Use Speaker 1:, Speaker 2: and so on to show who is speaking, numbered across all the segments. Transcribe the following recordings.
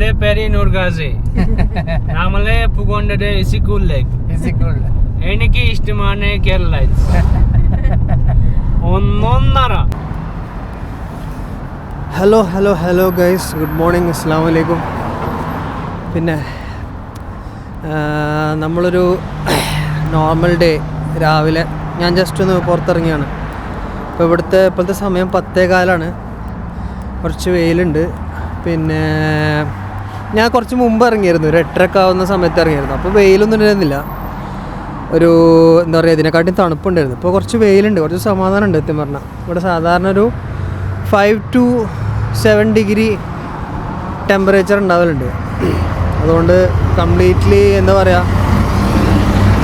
Speaker 1: എൻ്റെ പേര് നൂർഗാസി. നമ്മളെ പോകേണ്ടത് ഇസിക്കൂളിലേക്ക്. എനിക്ക് ഇഷ്ടമാണ് കേരള. ഒന്നൊന്നര.
Speaker 2: ഹലോ ഗൈസ്, ഗുഡ് മോർണിംഗ്, അസ്സലാമു അലൈക്കും. പിന്നെ നമ്മളൊരു നോർമൽ ഡേ രാവിലെ ഞാൻ ജസ്റ്റ് ഒന്ന് പുറത്തിറങ്ങിയാണ്. ഇപ്പോൾ ഇപ്പോഴത്തെ സമയം 10:15. കുറച്ച് വെയിലുണ്ട്. പിന്നെ ഞാൻ കുറച്ച് മുമ്പ് ഇറങ്ങിയിരുന്നു, ഒരു 8:30 ആവുന്ന സമയത്ത് ഇറങ്ങിയിരുന്നു. അപ്പോൾ വെയിലൊന്നും ഉണ്ടായിരുന്നില്ല, ഒരു എന്താ പറയുക, ഇതിനെക്കാട്ടും തണുപ്പുണ്ടായിരുന്നു. ഇപ്പോൾ കുറച്ച് വെയിലുണ്ട്, കുറച്ച് സമാധാനം ഉണ്ട്. സത്യം പറഞ്ഞാൽ ഇവിടെ സാധാരണ ഒരു 5 to 7 ഡിഗ്രി ടെമ്പറേച്ചർ ഉണ്ടാവലുണ്ട്. അതുകൊണ്ട് കംപ്ലീറ്റ്ലി എന്താ പറയുക,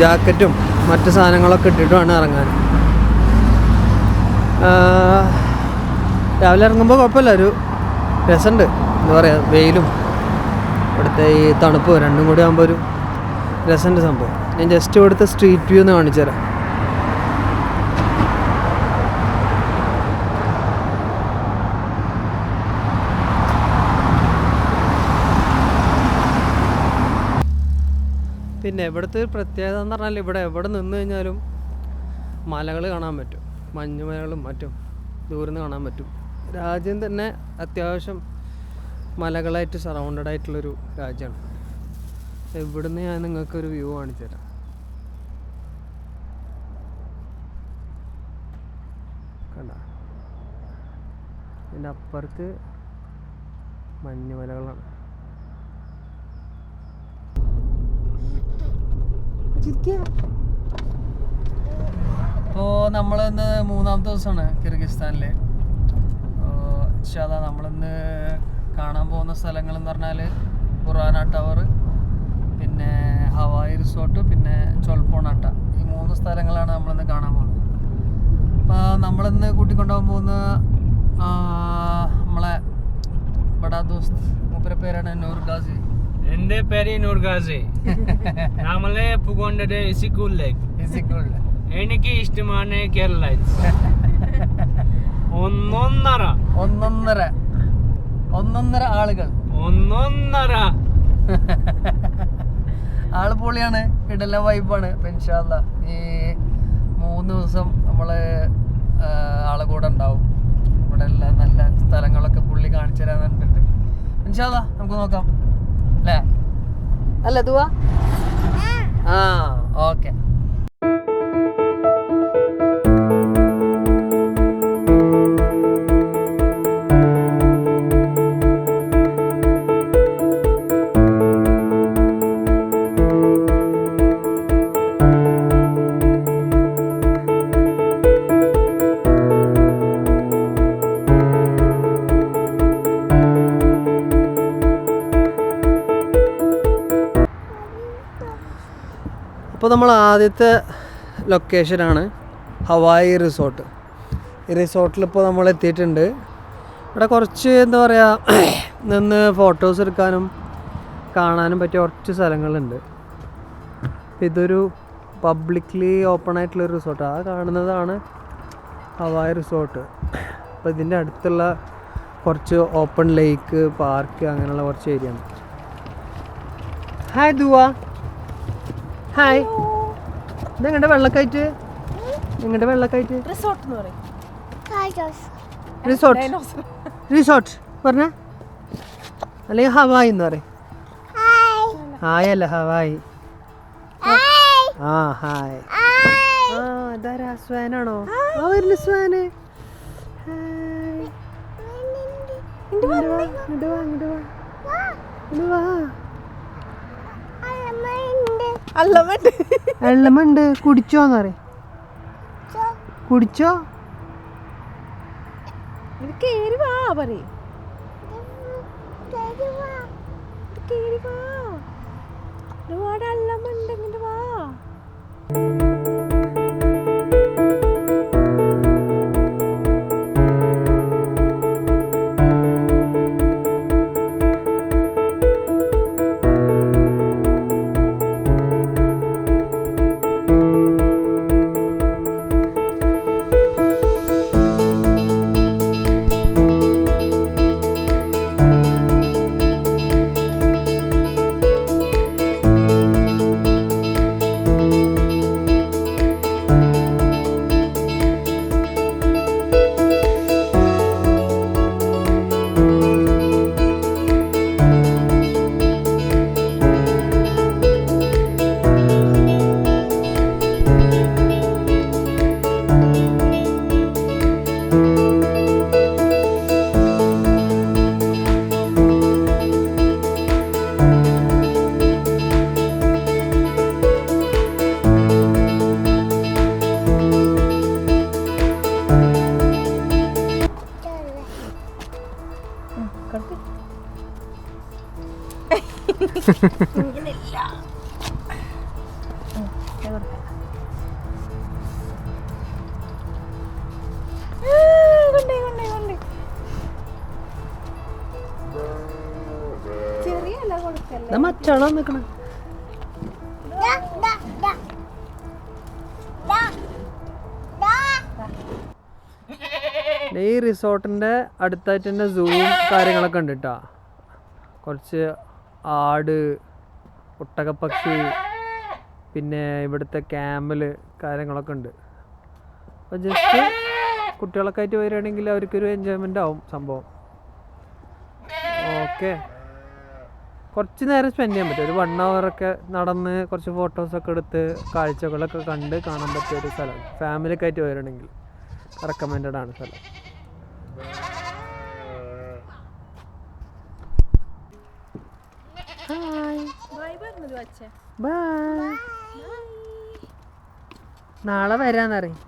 Speaker 2: ജാക്കറ്റും മറ്റ് സാധനങ്ങളൊക്കെ ഇട്ടിട്ട് വേണം ഇറങ്ങാൻ. രാവിലെ ഇറങ്ങുമ്പോൾ കുഴപ്പമില്ല, ഒരു രസമുണ്ട്. എന്താ പറയുക, വെയിലും ഇവിടുത്തെ ഈ തണുപ്പ് രണ്ടും കൂടി ആകുമ്പോൾ ഒരു രസമുണ്ട് സംഭവം. ഞാൻ ജസ്റ്റ് ഇവിടുത്തെ സ്ട്രീറ്റ് വ്യൂ ഒന്ന് കാണിച്ചു തരാം. പിന്നെ ഇവിടുത്തെ ഒരു പ്രത്യേകത എന്ന് പറഞ്ഞാൽ, ഇവിടെ എവിടെ നിന്ന് കഴിഞ്ഞാലും മലകൾ കാണാൻ പറ്റും. മഞ്ഞുമലകളും മറ്റും ദൂരെ നിന്ന് കാണാൻ പറ്റും. രാജ്യം തന്നെ അത്യാവശ്യം മലകളായിട്ട് സറൗണ്ടഡ് ആയിട്ടുള്ളൊരു രാജ്യമാണ്. ഇവിടുന്ന് ഞാൻ നിങ്ങൾക്കൊരു വ്യൂ കാണിച്ചു തരാം. കണ്ട, ഇതിൻ്റെ അപ്പുറത്ത് മഞ്ഞുമലകളാണ്. ഇപ്പോൾ നമ്മളിന്ന് 3-ാമത്തെ ദിവസമാണ് കിർഗിസ്ഥാനിൽ. ഇൻഷാല്ലാ നമ്മളിന്ന് കാണാൻ പോകുന്ന സ്ഥലങ്ങൾ എന്ന് പറഞ്ഞാൽ ബുറാന ടവർ, പിന്നെ ഹവായി റിസോർട്ട്, പിന്നെ ചൊൽപോണാട്ട. ഈ 3 സ്ഥലങ്ങളാണ് നമ്മളിന്ന് കാണാൻ പോകുന്നത്. അപ്പോൾ നമ്മളിന്ന് കൂട്ടിക്കൊണ്ടുപോകാൻ പോകുന്ന നമ്മളെ ബഡാ ദോസ്ത്, മൂപ്പരെ പേരാണ് നൂർഗാസി.
Speaker 1: എൻ്റെ പേര് നൂർഗാസി. നമ്മളെ പോകേണ്ടത് ഇസിക്കൂളിലേക്ക്. എനിക്ക് ഇഷ്ടമാണ് കേരള. ഒന്നൊന്നര ആളുകൾ. ആള് പൊളിയാണ്, ഇടല വൈബാണ്. ഇൻഷാല്ലാ ഈ 3 ദിവസം നമ്മള് ആളെ കൂടെ ഉണ്ടാവും. ഇവിടെ എല്ലാം നല്ല സ്ഥലങ്ങളൊക്കെ പുള്ളി കാണിച്ചു തരാൻ കണ്ടിട്ടുണ്ട്. ഇൻഷാല്ലാ നമുക്ക് നോക്കാം അല്ലേ ദുവാ? ഓക്കെ. അപ്പോൾ നമ്മൾ ആദ്യത്തെ ലൊക്കേഷനാണ് ഹവായി റിസോർട്ട്. ഈ റിസോർട്ടിലിപ്പോൾ നമ്മൾ എത്തിയിട്ടുണ്ട്. ഇവിടെ കുറച്ച് എന്താ പറയുക, നിന്ന് ഫോട്ടോസ് എടുക്കാനും കാണാനും പറ്റിയ കുറച്ച് സ്ഥലങ്ങളുണ്ട്. ഇതൊരു പബ്ലിക്ലി ഓപ്പൺ ആയിട്ടുള്ളൊരു റിസോർട്ടാണ്. ആ കാണുന്നതാണ് ഹവായി റിസോർട്ട്. അപ്പോൾ ഇതിൻ്റെ അടുത്തുള്ള കുറച്ച് ഓപ്പൺ ലേക്ക്, പാർക്ക്, അങ്ങനെയുള്ള കുറച്ച് ഏരിയ ആണ്. ഹായ് ദുവാ. ഹായ്. ഇതെങ്ങടെ വെള്ളക്കായിട്ട് റിസോർട്ട് പറഞ്ഞ, അല്ലെങ്കിൽ ഹവായി എന്ന് പറയും. ഹായ് അല്ല ഹവായി. ഹായ്. ഇതാരാ, സ്വാനാണോ? വരുന്ന സ്വാന്. വെള്ളമുണ്ട്, കുടിച്ചോന്ന് പറ. കുടിച്ചോ?
Speaker 2: മച്ചാണോ നിക്കണ? ഈ റിസോർട്ടിൻ്റെ അടുത്തായിട്ട് തന്നെ സൂവും കാര്യങ്ങളൊക്കെ ഉണ്ട് കേട്ടോ. കുറച്ച് ആട്, ഒട്ടകപ്പക്ഷി, പിന്നെ ഇവിടുത്തെ ക്യാമൽ കാര്യങ്ങളൊക്കെ ഉണ്ട്. അപ്പോൾ ജസ്റ്റ് കുട്ടികളൊക്കെ ആയിട്ട് വരികയാണെങ്കിൽ അവർക്കൊരു എൻജോയ്മെൻ്റ് ആവും സംഭവം. ഓക്കെ, കുറച്ച് നേരം സ്പെൻഡ് ചെയ്യാൻ പറ്റും. ഒരു 1 hour നടന്ന് കുറച്ച് ഫോട്ടോസൊക്കെ എടുത്ത് കാഴ്ചകളൊക്കെ കണ്ട് കാണാൻ പറ്റിയ ഒരു സ്ഥലമാണ്. ഫാമിലിയൊക്കെ ആയിട്ട് വരികയാണെങ്കിൽ റെക്കമെൻഡഡ് ആണ് സ്ഥലം. നാളെ വരാന്നറിയും.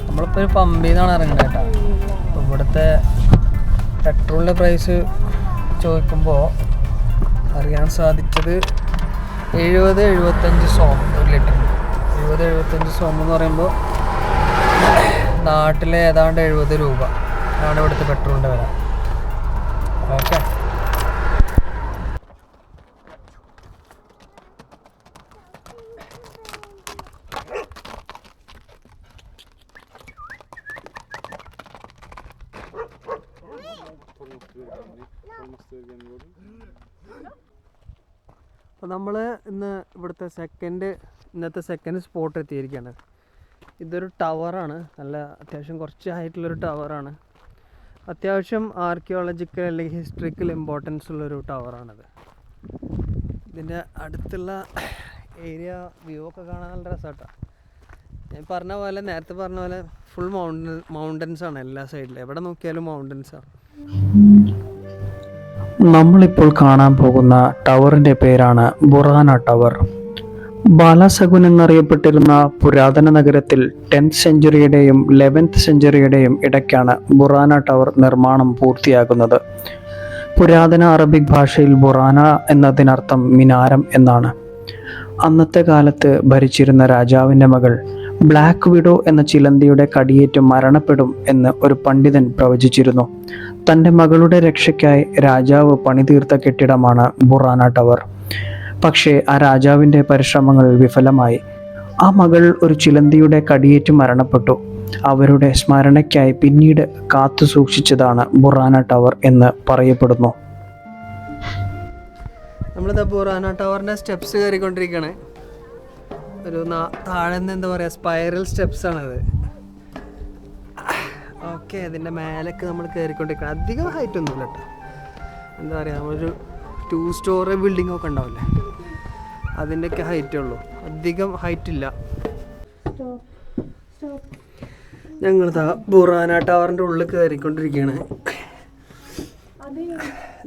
Speaker 2: നമ്മളിപ്പോൾ പമ്പിൽ നിന്നാണ് ഇറങ്ങുന്നത് കേട്ടോ. അപ്പോൾ ഇവിടുത്തെ പെട്രോളിൻ്റെ പ്രൈസ് ചോദിക്കുമ്പോൾ അറിയാൻ സാധിച്ചത് 70-75 സോം ഒരു ലിറ്റർ. 70-75 സോം എന്ന് പറയുമ്പോൾ നാട്ടിലെ ഏതാണ്ട് 70 രൂപ ആണ് ഇവിടുത്തെ പെട്രോളിൻ്റെ വില. ഓക്കെ, അപ്പോൾ നമ്മൾ ഇന്നത്തെ സെക്കൻഡ് സ്പോട്ട് എത്തിയിരിക്കുകയാണ്. ഇതൊരു ടവറാണ്, നല്ല അത്യാവശ്യം കുറച്ച് ഹൈറ്റുള്ളൊരു ടവറാണ്. അത്യാവശ്യം ആർക്കിയോളജിക്കൽ അല്ലെങ്കിൽ ഹിസ്റ്ററിക്കൽ ഇമ്പോർട്ടൻസ് ഉള്ളൊരു ടവറാണിത്. ഇതിൻ്റെ അടുത്തുള്ള ഏരിയ വ്യൂ ഒക്കെ കാണാൻ നല്ല രസമായിട്ടാണ്. ഞാൻ നേരത്തെ പറഞ്ഞ പോലെ ഫുൾ മൗണ്ടൻസ് ആണ് എല്ലാ സൈഡിലും. എവിടെ നോക്കിയാലും മൗണ്ടൻസാണ്.
Speaker 3: നമ്മളിപ്പോൾ കാണാൻ പോകുന്ന ടവറിന്റെ പേരാണ് ബുറാന ടവർ. ബാലാസഗുൻ എന്നറിയപ്പെട്ടിരുന്ന പുരാതന നഗരത്തിൽ 10th സെഞ്ചുറിയുടെയും 11th സെഞ്ചുറിയുടെയും ഇടയ്ക്കാണ് ബുറാന ടവർ നിർമ്മാണം പൂർത്തിയാകുന്നത്. പുരാതന അറബിക് ഭാഷയിൽ ബുറാന എന്നതിനർത്ഥം മിനാരം എന്നാണ്. അന്നത്തെ കാലത്ത് ഭരിച്ചിരുന്ന രാജാവിൻ്റെ മകൾ ബ്ലാക്ക് വിഡോ എന്ന ചിലന്തിയുടെ കടിയേറ്റ് മരണപ്പെടും എന്ന് ഒരു പണ്ഡിതൻ പ്രവചിച്ചിരുന്നു. തൻ്റെ മകളുടെ രക്ഷയ്ക്കായി രാജാവ് പണിതീർത്ത കെട്ടിടമാണ് ബുറാന ടവർ. പക്ഷേ ആ രാജാവിൻ്റെ പരിശ്രമങ്ങൾ വിഫലമായി. ആ മകൾ ഒരു ചിലന്തിയുടെ കടിയേറ്റ് മരണപ്പെട്ടു. അവരുടെ സ്മരണയ്ക്കായി പിന്നീട് കാത്തു സൂക്ഷിച്ചതാണ് ബുറാന ടവർ എന്ന് പറയപ്പെടുന്നു.
Speaker 2: നമ്മളിത് ബുറാന ടവറിൻ്റെ സ്റ്റെപ്സ് കയറിക്കൊണ്ടിരിക്കുകയാണ്. ഒരു താഴെ നിന്ന് എന്താ പറയുക, സ്പൈറൽ സ്റ്റെപ്സ് ആണത്. ഓക്കെ, അതിൻ്റെ മേലേക്ക് നമ്മൾ കയറിക്കൊണ്ടിരിക്കണം. അധികം ഹൈറ്റ് ഒന്നുമില്ല കേട്ടോ. എന്താ പറയുക, നമ്മളൊരു 2 story ബിൽഡിംഗ് ഒക്കെ ഉണ്ടാവില്ലേ, അതിൻ്റെയൊക്കെ ഹൈറ്റേ ഉള്ളൂ, അധികം ഹൈറ്റ് ഇല്ല. ഞങ്ങൾ ബുറാന ടവറിൻ്റെ ഉള്ളിൽ കയറിക്കൊണ്ടിരിക്കുകയാണ്.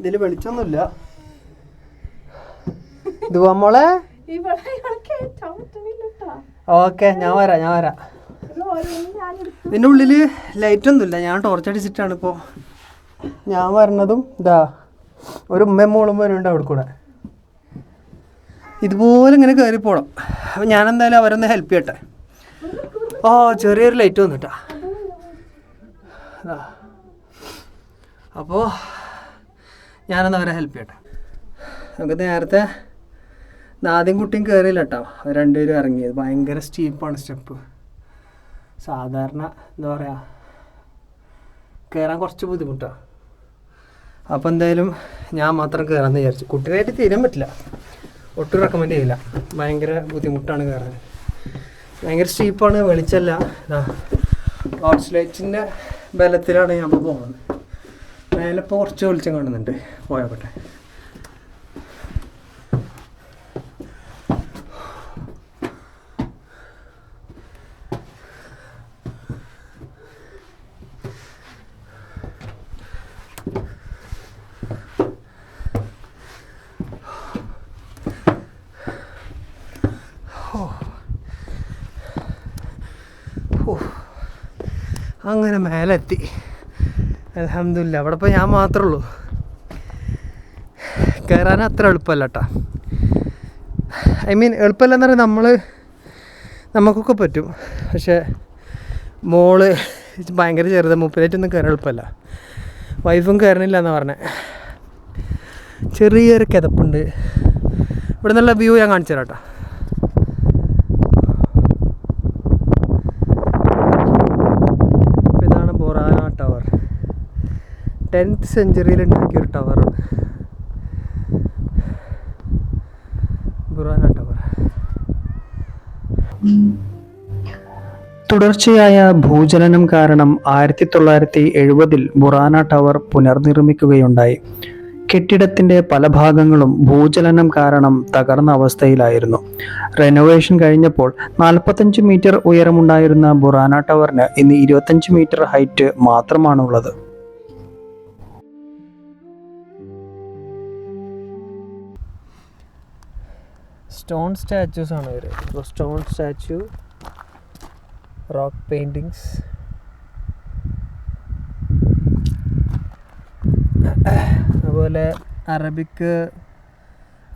Speaker 2: ഇതിൽ വെളിച്ചൊന്നുമില്ല. ഇത് മോളെ ഓക്കെ, ഞാൻ വരാം. ഇതിൻ്റെ ഉള്ളിൽ ലൈറ്റ് ഒന്നുമില്ല. ഞാൻ ടോർച്ച് അടിച്ചിട്ടാണ് ഇപ്പോൾ ഞാൻ വരണതും. ഇതാ ഒരു ഉമ്മയും മോളും വരുന്നുണ്ട് അവിടെ കൂടെ. ഇതുപോലെ ഇങ്ങനെ കയറി പോകണം. അപ്പം ഞാനെന്തായാലും അവരൊന്ന് ഹെൽപ്പ് ചെയ്യട്ടെ. ചെറിയൊരു ലൈറ്റ് വന്നിട്ടാ. അപ്പോൾ ഞാനൊന്ന് അവരെ ഹെൽപ്പ് ചെയ്യട്ടെ. നമുക്ക് നേരത്തെ ആദ്യം കുട്ടിയും കയറിയില്ല കേട്ടോ, രണ്ടുപേരും ഇറങ്ങിയത്. ഭയങ്കര സ്റ്റീപ്പാണ് സ്റ്റെപ്പ്. സാധാരണ എന്താ പറയുക, കയറാൻ കുറച്ച് ബുദ്ധിമുട്ടാണ്. അപ്പോൾ എന്തായാലും ഞാൻ മാത്രം കയറാമെന്ന് വിചാരിച്ചു. കുട്ടികളായിട്ട് തീരാൻ പറ്റില്ല, ഒട്ടും റെക്കമെൻഡ് ചെയ്യില്ല. ഭയങ്കര ബുദ്ധിമുട്ടാണ് കയറാൻ. ഭയങ്കര സ്റ്റീപ്പാണ്, വെളിച്ചല്ല. ടോർച്ച് ലൈറ്റിൻ്റെ ബലത്തിലാണ് ഞാൻ ഇപ്പോൾ പോകുന്നത്. മേലെ ഇപ്പോൾ കുറച്ച് വെളിച്ചം കാണുന്നുണ്ട്. പോയാട്ടെ. അങ്ങനെ മേലെത്തി. അൽഹംദുലില്ലാ. അവിടെ ഇപ്പോൾ ഞാൻ മാത്രമേ ഉള്ളൂ. കയറാൻ അത്ര എളുപ്പമല്ല കേട്ടോ. ഐ മീൻ എളുപ്പമല്ലെന്ന് പറഞ്ഞാൽ നമുക്കൊക്കെ പറ്റും. പക്ഷേ മോള് ഭയങ്കര ചെറുത്, മുപ്പിലേറ്റൊന്നും കയറാൻ എളുപ്പമല്ല. വൈഫും കയറണില്ല എന്നാണ് പറഞ്ഞത്. ചെറിയൊരു കിതപ്പുണ്ട്. ഇവിടെ നിന്നുള്ള വ്യൂ ഞാൻ കാണിച്ചു തരാം കേട്ടോ. ഇതാണ് ബുറാന ടവർ. 10th സെഞ്ച്വറിയിൽ ഉണ്ടാക്കിയൊരു ടവറാണ് ബുറാന tower.
Speaker 3: തുടർച്ചയായ ഭൂചലനം കാരണം 1970 ബുറാന ടവർ പുനർനിർമ്മിക്കുകയുണ്ടായി. കെട്ടിടത്തിന്റെ പല ഭാഗങ്ങളും ഭൂചലനം കാരണം തകർന്ന അവസ്ഥയിലായിരുന്നു. റെനോവേഷൻ കഴിഞ്ഞപ്പോൾ 45 മീറ്റർ ഉയരമുണ്ടായിരുന്ന ബുറാന ടവറിന് ഇന്ന് 25 മീറ്റർ ഹൈറ്റ് മാത്രമാണുള്ളത്.
Speaker 2: സ്റ്റോൺ സ്റ്റാച്യൂസ് ആണ് ഇവർ. സ്റ്റോൺ സ്റ്റാച്യു, റോക്ക് പെയിൻറ്റിങ്സ്, അതുപോലെ അറബിക്ക്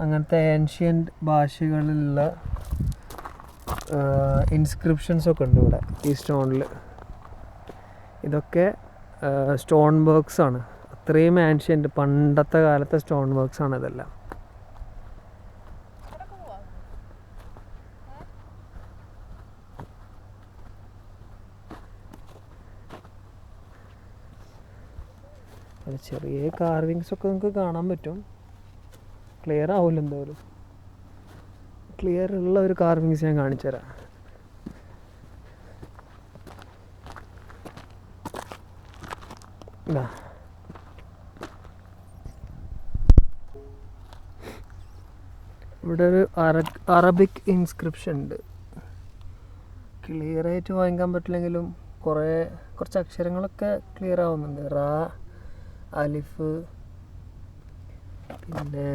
Speaker 2: അങ്ങനത്തെ ഏൻഷ്യൻ്റ് ഭാഷകളിലുള്ള ഇൻസ്ക്രിപ്ഷൻസൊക്കെ ഉണ്ട് ഇവിടെ ഈ സ്റ്റോണിൽ. ഇതൊക്കെ സ്റ്റോൺ വർക്ക്സ് ആണ്. അത്രയും ഏൻഷ്യൻ്റ് പണ്ടത്തെ കാലത്തെ സ്റ്റോൺ വർക്ക്സ് ആണ് ഇതെല്ലാം. ചെറിയ കാർവിങ്സ് ഒക്കെ നമുക്ക് കാണാൻ പറ്റും. ക്ലിയർ ആവില്ല, എന്തായാലും ക്ലിയർ ഉള്ള ഒരു കാർവിങ്സ് ഞാൻ കാണിച്ചു തരാം. ഇവിടെ ഒരു അറബിക് ഇൻസ്ക്രിപ്ഷൻ ഉണ്ട്. ക്ലിയറായിട്ട് വാങ്ങിക്കാൻ പറ്റില്ലെങ്കിലും കുറച്ച് അക്ഷരങ്ങളൊക്കെ ക്ലിയർ ആവുന്നുണ്ട്. റാ, അലിഫ്, പിന്നെ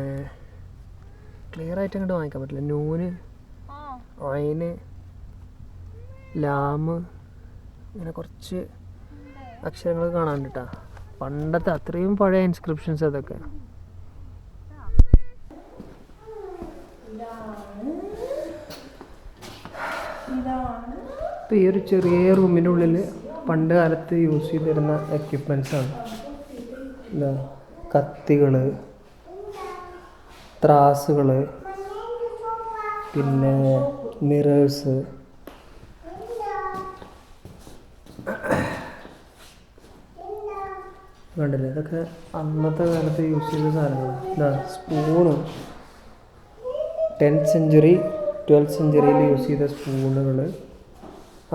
Speaker 2: ക്ലിയറായിട്ട് അങ്ങോട്ട് വാങ്ങിക്കാൻ പറ്റില്ല. നൂന്, ഐന്, ലാമ്, ഇങ്ങനെ കുറച്ച് അക്ഷരങ്ങൾ കാണാൻ കേട്ടാ. പണ്ടത്തെ അത്രയും പഴയ ഇൻസ്ക്രിപ്ഷൻസ് അതൊക്കെ. ഇപ്പോൾ ഈ ഒരു ചെറിയ റൂമിൻ്റെ ഉള്ളിൽ പണ്ട് കാലത്ത് യൂസ് ചെയ്തിരുന്ന എക്യുപ്മെൻറ്റ്സാണ്. എന്താ, കത്തികൾ, ത്രാസുകൾ, പിന്നെ മിറേഴ്സ്, കണ്ടില്ലേ, ഇതൊക്കെ അന്നത്തെ കാലത്ത് യൂസ് ചെയ്ത സാധനങ്ങളാണ്. എന്താ, spoon 10th century 12th സെഞ്ച്വറിയിൽ use ചെയ്ത സ്പൂണുകൾ,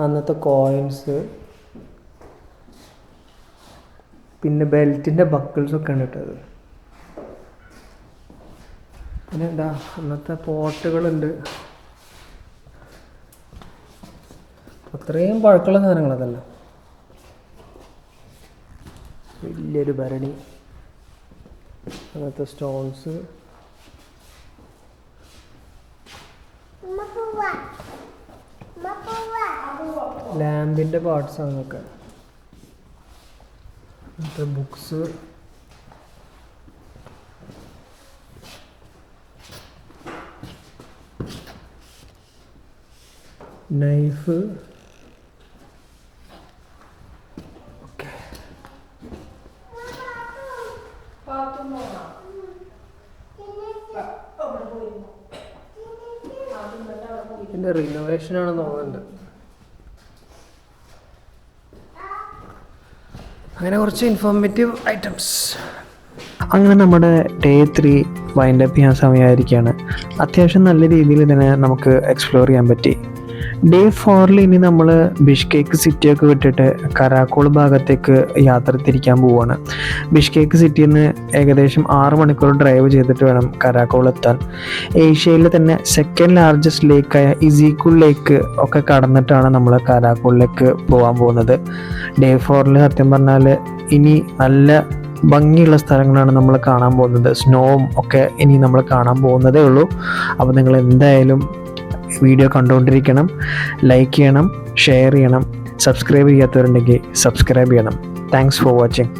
Speaker 2: അന്നത്തെ കോയിൻസ്, പിന്നെ ബെൽറ്റിൻ്റെ ബക്കിൾസൊക്കെയാണ് ഇട്ടത്. പിന്നെ എന്താ, അന്നത്തെ പോട്ടുകളുണ്ട്. അത്രയും പഴക്കമുള്ള സാധനങ്ങൾ അതല്ല. വലിയൊരു ഭരണി, അങ്ങനത്തെ സ്റ്റോൺസ്, ലാമ്പിൻ്റെ പാർട്സ് അങ്ങനെയൊക്കെ, അങ്ങനത്തെ ബുക്സ്, നൈഫ്, ഇതിൻ്റെ റിനോവേഷനാണെന്ന് തോന്നുന്നുണ്ട്. അങ്ങനെ കുറച്ച് ഇൻഫോർമേറ്റീവ് ഐറ്റംസ്.
Speaker 3: അങ്ങനെ നമ്മുടെ ഡേ 3 വൈൻഡ് അപ്പ് ചെയ്യാൻ സമയമായിരിക്കുകയാണ്. അത്യാവശ്യം നല്ല രീതിയിൽ തന്നെ നമുക്ക് എക്സ്പ്ലോർ ചെയ്യാൻ പറ്റി. ഡേ 4 ഇനി നമ്മൾ ബിഷ്കേക്ക് സിറ്റിയൊക്കെ വിട്ടിട്ട് കരാക്കോൾ ഭാഗത്തേക്ക് യാത്ര തിരിക്കാൻ പോവുകയാണ്. ബിഷ്കേക്ക് സിറ്റിയിൽ നിന്ന് ഏകദേശം 6 മണിക്കൂർ ഡ്രൈവ് ചെയ്തിട്ട് വേണം കരാക്കോൾ എത്താൻ. ഏഷ്യയിലെ തന്നെ സെക്കൻഡ് ലാർജസ്റ്റ് ലേക്കായ ഇസീക്കുൾ ലേക്ക് ഒക്കെ കടന്നിട്ടാണ് നമ്മൾ കരാക്കോളിലേക്ക് പോകാൻ പോകുന്നത്. ഡേ 4 സത്യം പറഞ്ഞാൽ ഇനി നല്ല ഭംഗിയുള്ള സ്ഥലങ്ങളാണ് നമ്മൾ കാണാൻ പോകുന്നത്. സ്നോവും ഒക്കെ ഇനി നമ്മൾ കാണാൻ പോകുന്നതേ ഉള്ളൂ. അപ്പോൾ നിങ്ങൾ എന്തായാലും വീഡിയോ കണ്ടുകൊണ്ടിരിക്കണം, ലൈക്ക് ചെയ്യണം, ഷെയർ ചെയ്യണം, സബ്സ്ക്രൈബ് ചെയ്യാത്തവരുണ്ടെങ്കിൽ സബ്സ്ക്രൈബ് ചെയ്യണം. Thanks for watching.